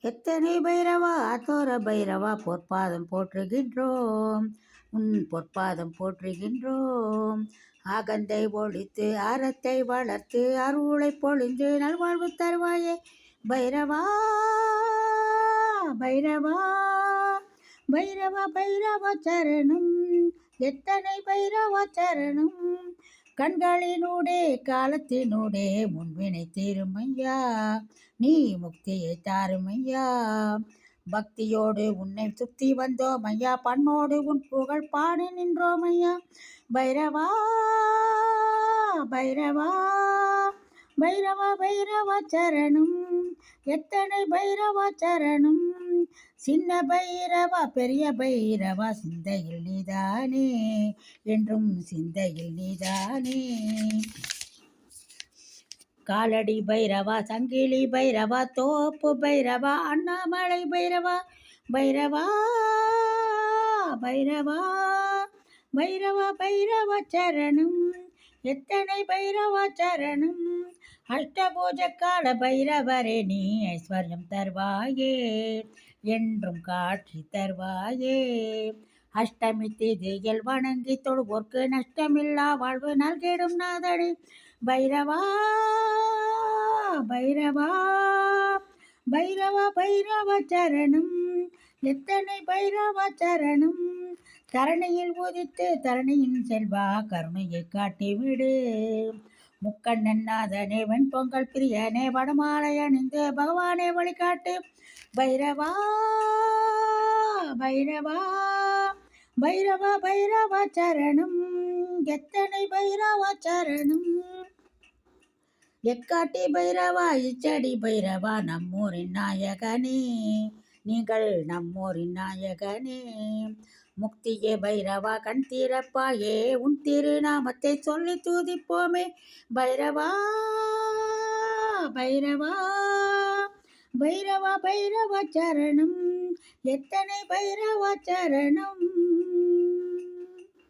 எத்தனை பைரவா தோர பைரவா பொற்பாதம் போற்றுகின்றோம், உன் பொற்பாதம் போற்றுகின்றோம். ஆகந்தை ஒழித்து அறத்தை வளர்த்து அருளை பொழிந்து நல்வாழ்வு தருவாயே பைரவா பைரவா பைரவா பைரவா சரணம். எத்தனை பைரவா சரணம். கண்களினூடே காலத்தினூடே முன்வினை தீருமையா, நீ முக்தியை தாருமையா. பக்தியோடு உன்னை சுத்தி வந்தோம் ஐயா, பண்ணோடு உன் புகழ் பாடி நின்றோம் ஐயா பைரவா பைரவா பைரவா பைரவா சரணம். எத்தனை பைரவா சரணம். சின்ன பைரவா பெரிய பைரவா சிந்தையில் நீதானே, என்றும் சிந்தையில் நீதானே. காலடி பைரவா சங்கிலி பைரவா தோப்பு பைரவா அண்ணாமலை பைரவா பைரவா பைரவா பைரவா பைரவா சரணம். எத்தனை பைரவா சரணம். அஷ்டபூஜக்கால பைரவரே நீ ஐஸ்வர்யம் தருவாயே, என்றும் காட்சி தருவாயே. அஷ்டமி திதியில் வணங்கி தொழுவோர்க்கு நஷ்டமில்லா வாழ்வு நல்கிடும் நாதனே பைரவா பைரவா பைரவா பைரவா சரணம். எத்தனை பைரவா சரணம். தரணியில் உதித்து தரணியின் செல்வா கருணையை காட்டிவிடு, முக்கண்ணன் நாதனே வெண்பொங்கல் பிரியனே வடமாலை அணிந்து பகவானே வழிகாட்டு பைரவா பைரவா பைரவா பைரவா சரணம். எத்தனை பைரவா சரணம். எக்காட்டி பைரவா இச்சடி பைரவா நம்மூரின் நாயகனே, நீங்கள் நம்மூரின் நாயகனே. முக்தியே பைரவா கண் தீரப்பாயே, உன் திருநாமத்தை சொல்லி தூதிப்போமே பைரவா பைரவா பைரவா பைரவா சரணம். எத்தனை பைரவா சரணம்.